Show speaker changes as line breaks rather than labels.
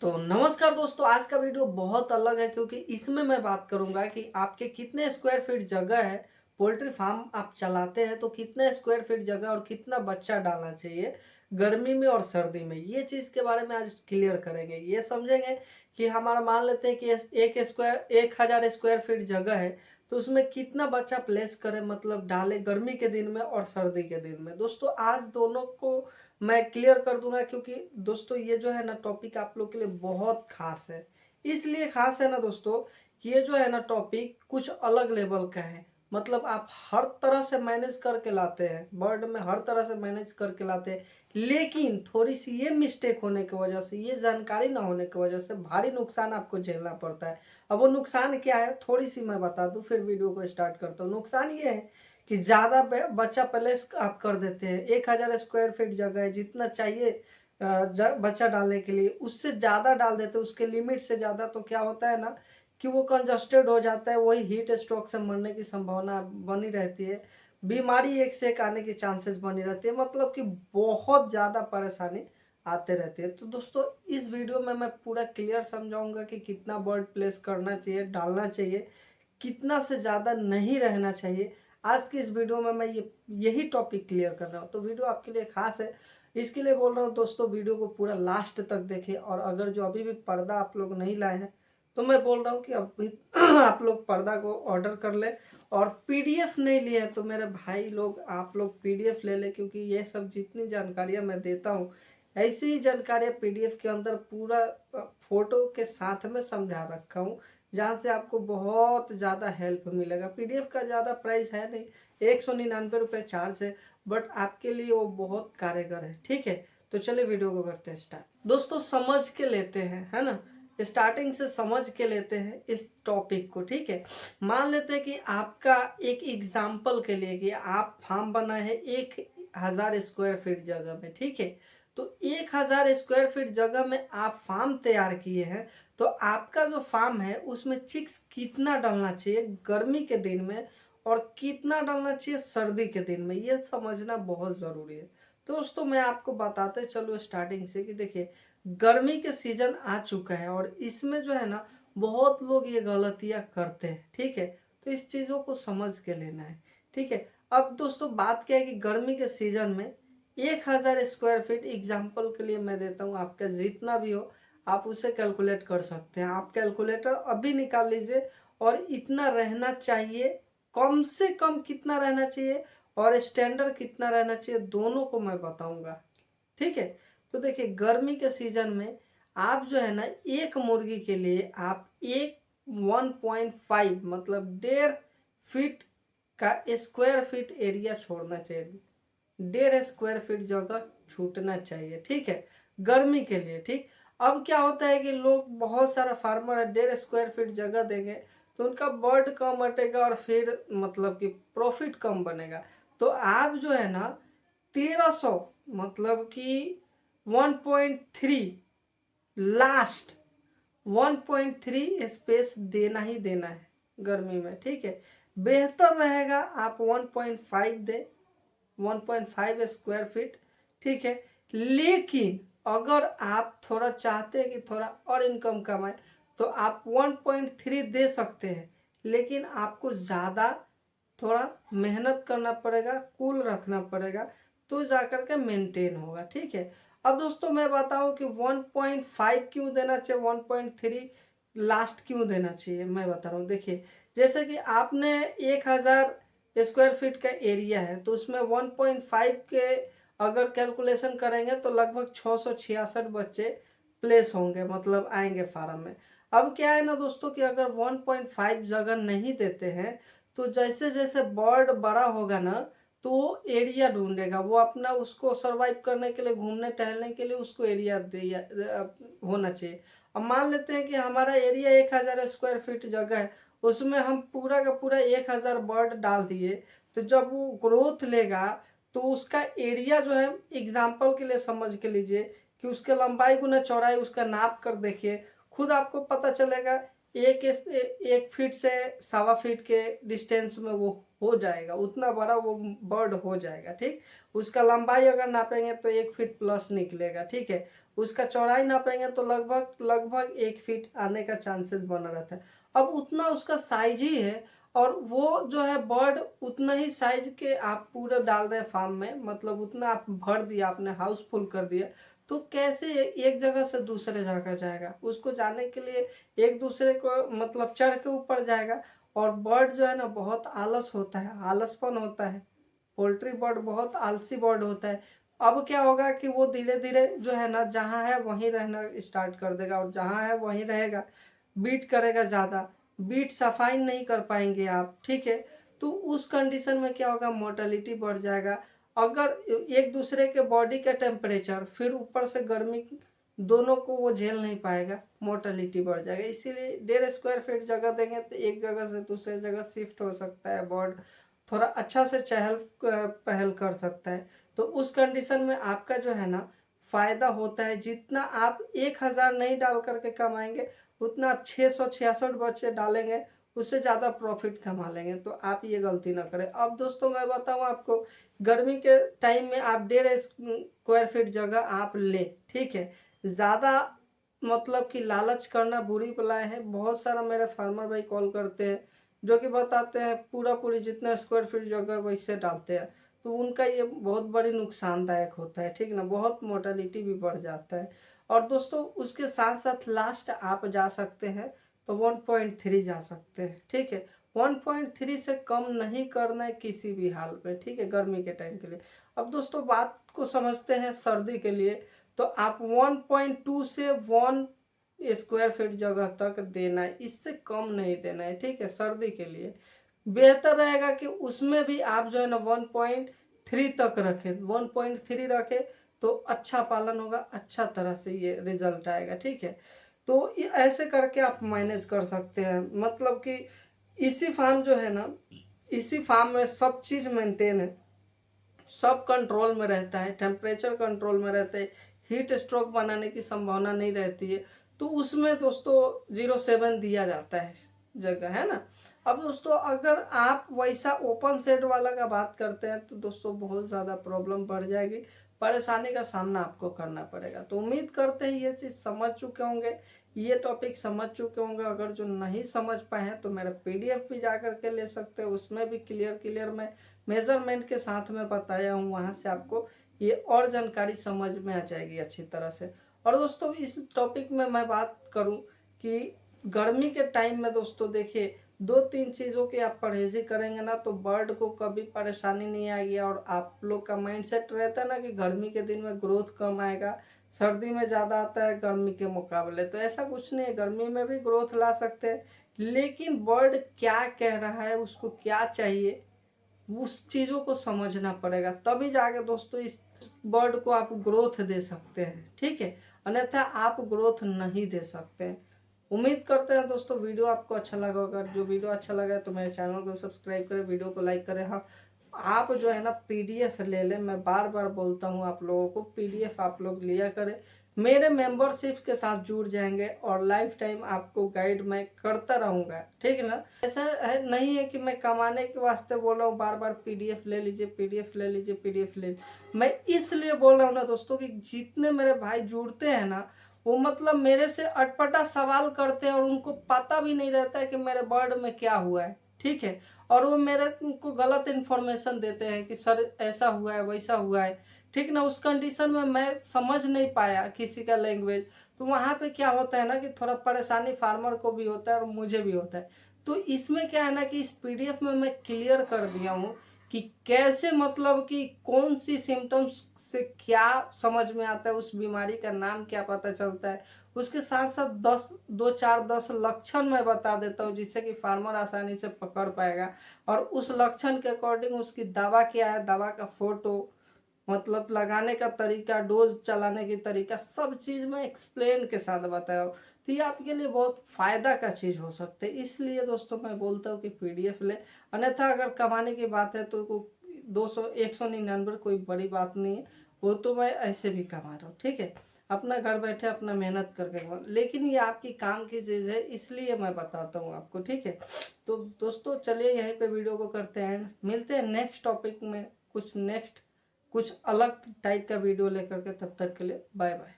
तो नमस्कार दोस्तों, आज का वीडियो बहुत अलग है क्योंकि इसमें मैं बात करूंगा कि आपके कितने स्क्वायर फीट जगह है। पोल्ट्री फार्म आप चलाते हैं तो कितने स्क्वायर फीट जगह और कितना बच्चा डालना चाहिए गर्मी में और सर्दी में, ये चीज़ के बारे में आज क्लियर करेंगे। ये समझेंगे कि हमारा मान लेते हैं कि 1000 स्क्वायर फीट जगह है तो उसमें कितना बच्चा प्लेस करें, मतलब डाले गर्मी के दिन में और सर्दी के दिन में। दोस्तों आज दोनों को मैं क्लियर कर दूंगा क्योंकि दोस्तों ये जो है ना टॉपिक आप लोग के लिए बहुत खास है। इसलिए खास है ना दोस्तों कि ये जो है ना टॉपिक कुछ अलग लेवल का है। मतलब आप हर तरह से मैनेज करके लाते हैं, वर्ड में हर तरह से मैनेज करके लाते हैं, लेकिन थोड़ी सी ये मिस्टेक होने की वजह से, ये जानकारी ना होने की वजह से भारी नुकसान आपको झेलना पड़ता है। अब वो नुकसान क्या है थोड़ी सी मैं बता दूं, फिर वीडियो को स्टार्ट करता हूँ। नुकसान ये है कि ज़्यादा बच्चा प्लेस आप कर देते हैं। 1000 स्क्वायर फीट जगह है, जितना चाहिए बच्चा डालने के लिए उससे ज़्यादा डाल देते हैं, उसके लिमिट से ज़्यादा। तो क्या होता है ना कि वो कंजस्टेड हो जाता है, वही हीट स्ट्रोक से मरने की संभावना बनी रहती है, बीमारी एक से एक आने की चांसेस बनी रहती है, मतलब कि बहुत ज़्यादा परेशानी आते रहती है। तो दोस्तों इस वीडियो में मैं पूरा क्लियर समझाऊंगा कि कितना बर्ड प्लेस करना चाहिए, डालना चाहिए, कितना से ज़्यादा नहीं रहना चाहिए। आज की इस वीडियो में मैं यही टॉपिक क्लियर कर रहा हूँ, तो वीडियो आपके लिए खास है। इसके लिए बोल रहा हूँ दोस्तों, वीडियो को पूरा लास्ट तक देखें। और अगर जो अभी भी पर्दा आप लोग नहीं लाए हैं तो मैं बोल रहा हूँ कि अभी आप लोग पर्दा को ऑर्डर कर ले। और पीडीएफ नहीं लिए तो मेरे भाई लोग आप लोग पीडीएफ ले ले, क्योंकि ये सब जितनी जानकारियाँ मैं देता हूँ ऐसी ही जानकारियाँ पीडीएफ के अंदर पूरा फोटो के साथ में समझा रखा हूँ, जहाँ से आपको बहुत ज़्यादा हेल्प मिलेगा। पीडीएफ का ज़्यादा प्राइस है नहीं, 199 रुपये चार्ज है, बट आपके लिए वो बहुत कारगर है। ठीक है, तो चलिए वीडियो को करते हैं स्टार्ट। दोस्तों समझ के लेते हैं, है ना, स्टार्टिंग से समझ के लेते हैं इस टॉपिक को। ठीक है, मान लेते हैं कि आपका एक एग्जाम्पल के लिए कि आप फार्म बना है 1000 स्क्वायर फीट जगह में। ठीक है, तो 1000 स्क्वायर फीट जगह में आप फार्म तैयार किए हैं, तो आपका जो फार्म है उसमें चिक्स कितना डालना चाहिए गर्मी के दिन में और कितना डालना चाहिए सर्दी के दिन में, ये समझना बहुत ज़रूरी है। तो दोस्तों मैं आपको बताते चलो स्टार्टिंग से कि देखिए गर्मी के सीजन आ चुका है और इसमें जो है ना बहुत लोग ये गलतियां करते हैं। ठीक है, तो इस चीज़ों को समझ के लेना है। ठीक है, अब दोस्तों बात क्या है कि गर्मी के सीजन में 1000 स्क्वायर फीट एग्जाम्पल के लिए मैं देता हूँ, आपका जितना भी हो आप उसे कैलकुलेट कर सकते हैं। आप कैलकुलेटर अभी निकाल लीजिए और इतना रहना चाहिए, कम से कम कितना रहना चाहिए और स्टैंडर्ड कितना रहना चाहिए, दोनों को मैं बताऊंगा। ठीक है, तो देखिए गर्मी के सीजन में आप जो है ना एक मुर्गी के लिए आप एक 1.5 मतलब 1.5 फीट का स्क्वायर फीट एरिया छोड़ना चाहिए, 1.5 स्क्वायर फीट जगह छूटना चाहिए। ठीक है, गर्मी के लिए। ठीक, अब क्या होता है कि लोग बहुत सारा फार्मर है 1.5 स्क्वायर फीट जगह देंगे तो उनका बर्ड कम अटेगा और फिर मतलब कि प्रॉफिट कम बनेगा। तो आप जो है ना 1300 मतलब कि 1.3 लास्ट 1.3 स्पेस देना ही देना है गर्मी में। ठीक है, बेहतर रहेगा आप 1.5 दे, 1.5 स्क्वायर फीट। ठीक है, लेकिन अगर आप थोड़ा चाहते हैं कि थोड़ा और इनकम कमाए तो आप 1.3 दे सकते हैं, लेकिन आपको ज़्यादा थोड़ा मेहनत करना पड़ेगा, कूल रखना पड़ेगा, तो जाकर के मेंटेन होगा। ठीक है, अब दोस्तों मैं बताऊं कि 1.5 क्यों देना चाहिए, 1.3 लास्ट क्यों देना चाहिए, मैं बता रहा हूँ। देखिए जैसे कि आपने 1000 स्क्वायर फीट का एरिया है तो उसमें 1.5 के अगर कैलकुलेशन करेंगे तो लगभग 666 बच्चे प्लेस होंगे, मतलब आएंगे फार्म में। अब क्या है ना दोस्तों कि अगर 1.5 जगह नहीं देते हैं तो जैसे जैसे बर्ड बड़ा होगा ना तो वो एरिया ढूंढेगा, वो अपना उसको सरवाइव करने के लिए, घूमने टहलने के लिए उसको एरिया होना चाहिए। अब मान लेते हैं कि हमारा एरिया 1000 स्क्वायर फीट जगह है, उसमें हम पूरा का पूरा 1000 बर्ड डाल दिए, तो जब वो ग्रोथ लेगा तो उसका एरिया जो है एग्जाम्पल के लिए समझ के लीजिए कि उसके लंबाई गुना चौड़ाई उसका नाप कर देखिए, खुद आपको पता चलेगा एक फीट से 1.25 फीट के डिस्टेंस में वो हो जाएगा, उतना बड़ा वो बर्ड हो जाएगा। ठीक, उसका लंबाई अगर नापेंगे तो 1 फीट प्लस निकलेगा। ठीक है, उसका चौड़ाई नापेंगे तो लगभग लगभग 1 फीट आने का चांसेस बना रहता है। अब उतना उसका साइज ही है, और वो जो है बर्ड उतना ही साइज के आप पूरे डाल रहे हैं फार्म में, मतलब उतना आप भर दिया, आपने हाउस फुल कर दिया, तो कैसे एक जगह से दूसरे जगह जाएगा? उसको जाने के लिए एक दूसरे को मतलब चढ़ के ऊपर जाएगा। और बर्ड जो है ना बहुत आलस होता है, आलसपन होता है, पोल्ट्री बर्ड बहुत आलसी बर्ड होता है। अब क्या होगा कि वो धीरे धीरे जो है ना जहाँ है वहीं रहना स्टार्ट कर देगा, और जहाँ है वहीं रहेगा, बीट करेगा ज़्यादा, बीट सफाई नहीं कर पाएंगे आप, ठीक है। तो उस कंडीशन में क्या होगा, मोर्टेलिटी बढ़ जाएगा। अगर एक दूसरे के बॉडी का टेम्परेचर फिर ऊपर से गर्मी, दोनों को वो झेल नहीं पाएगा, मोर्टेलिटी बढ़ जाएगा। इसीलिए 1.5 स्क्वायर फीट जगह देंगे तो एक जगह से दूसरे जगह शिफ्ट हो सकता है बर्ड, थोड़ा अच्छा से चहल पहल कर सकता है। तो उस कंडीशन में आपका जो है ना फायदा होता है। जितना आप 1,000 नहीं डाल करके कमाएंगे, उतना आप 666 बच्चे डालेंगे, उससे ज़्यादा प्रॉफिट कमा लेंगे। तो आप ये गलती ना करें। अब दोस्तों मैं बताऊं आपको, गर्मी के टाइम में आप 1.5 स्क्वायर फीट जगह आप लें, ठीक है। ज़्यादा मतलब कि लालच करना बुरी बला है। बहुत सारा मेरे फार्मर भाई कॉल करते हैं जो कि बताते हैं पूरा पूरी जितना स्क्वायर फीट जगह वैसे डालते हैं, तो उनका ये बहुत बड़ी नुकसानदायक होता है, ठीक ना, बहुत मोर्टेलिटी भी बढ़ जाता है। और दोस्तों उसके साथ साथ लास्ट आप जा सकते हैं तो 1.3 जा सकते हैं, ठीक है। 1.3 से कम नहीं करना है किसी भी हाल में, ठीक है, गर्मी के टाइम के लिए। अब दोस्तों बात को समझते हैं सर्दी के लिए, तो आप 1.2 से 1 स्क्वायर फीट जगह तक देना है, इससे कम नहीं देना है, ठीक है। सर्दी के लिए बेहतर रहेगा कि उसमें भी आप जो है ना 1.3 तक रखें, 1.3 रखें तो अच्छा पालन होगा, अच्छा तरह से ये रिजल्ट आएगा, ठीक है। तो ऐसे करके आप मैनेज कर सकते हैं। मतलब कि इसी फार्म जो है ना, इसी फार्म में सब चीज़ मेंटेन है, सब कंट्रोल में रहता है, टेम्परेचर कंट्रोल में रहता है, हीट स्ट्रोक बनाने की संभावना नहीं रहती है। तो उसमें दोस्तों 0.7 दिया जाता है जगह, है ना। अब दोस्तों अगर आप वैसा ओपन सेट वाला का बात करते हैं तो दोस्तों बहुत ज़्यादा प्रॉब्लम बढ़ जाएगी, परेशानी का सामना आपको करना पड़ेगा। तो उम्मीद करते हैं ये चीज़ समझ चुके होंगे, ये टॉपिक समझ चुके होंगे। अगर जो नहीं समझ पाए हैं तो मेरा PDF भी जा करके ले सकते हैं, उसमें भी क्लियर मैं मेजरमेंट के साथ में बताया हूँ, वहाँ से आपको ये और जानकारी समझ में आ जाएगी अच्छी तरह से। और दोस्तों इस टॉपिक में मैं बात करूँ कि गर्मी के टाइम में दोस्तों देखिए 2-3 चीज़ों की आप परहेजी करेंगे ना तो बर्ड को कभी परेशानी नहीं आएगी। और आप लोग का माइंडसेट रहता है ना कि गर्मी के दिन में ग्रोथ कम आएगा, सर्दी में ज़्यादा आता है गर्मी के मुकाबले, तो ऐसा कुछ नहीं है, गर्मी में भी ग्रोथ ला सकते हैं। लेकिन बर्ड क्या कह रहा है, उसको क्या चाहिए, उस चीज़ों को समझना पड़ेगा, तभी जाके दोस्तों इस बर्ड को आप ग्रोथ दे सकते हैं, ठीक है। अन्यथा आप ग्रोथ नहीं दे सकते हैं। उम्मीद करते हैं दोस्तों वीडियो आपको अच्छा लगा। अगर जो वीडियो अच्छा लगा है तो मेरे चैनल को सब्सक्राइब करें, वीडियो को लाइक करें। हाँ, आप जो है ना PDF ले लें, मैं बार बार बोलता हूँ आप लोगों को, PDF आप लोग लिया करें, मेरे मेंबरशिप के साथ जुड़ जाएंगे और लाइफ टाइम आपको गाइड मैं करता रहूँगा, ठीक है ना। ऐसा है नहीं है कि मैं कमाने के वास्ते बोल रहा हूँ बार बार PDF ले लीजिए, PDF ले लीजिए, PDF ले लीजिए। मैं इसलिए बोल रहा हूँ ना दोस्तों कि जितने मेरे भाई जुड़ते हैं ना, वो मतलब मेरे से अटपटा सवाल करते हैं और उनको पता भी नहीं रहता है कि मेरे बर्ड में क्या हुआ है, ठीक है। और वो मेरे को गलत इन्फॉर्मेशन देते हैं कि सर ऐसा हुआ है वैसा हुआ है, ठीक ना। उस कंडीशन में मैं समझ नहीं पाया किसी का लैंग्वेज, तो वहाँ पे क्या होता है ना कि थोड़ा परेशानी फार्मर को भी होता है और मुझे भी होता है। तो इसमें क्या है ना कि इस PDF में मैं क्लियर कर दिया हूँ कि कैसे, मतलब कि कौन सी सिम्टम्स से क्या समझ में आता है, उस बीमारी का नाम क्या पता चलता है, उसके साथ साथ 10 लक्षण मैं बता देता हूँ जिससे कि फार्मर आसानी से पकड़ पाएगा। और उस लक्षण के अकॉर्डिंग उसकी दवा क्या है, दवा का फोटो, मतलब लगाने का तरीका, डोज चलाने की तरीका, सब चीज़ मैं एक्सप्लेन के साथ बताया हूँ। तो ये आपके लिए बहुत फ़ायदा का चीज़ हो सकता है। इसलिए दोस्तों मैं बोलता हूँ कि PDF ले। अन्यथा अगर कमाने की बात है तो 199 कोई बड़ी बात नहीं है, वो तो मैं ऐसे भी कमा रहा हूँ, ठीक है। अपना घर बैठे अपना मेहनत करके कमा, लेकिन ये आपकी काम की चीज़ है इसलिए मैं बताता हूँ आपको, ठीक है। तो दोस्तों चलिए यहीं पे वीडियो को करते हैं, मिलते हैं नेक्स्ट टॉपिक में, कुछ अलग टाइप का वीडियो लेकर के। तब तक के लिए बाय बाय।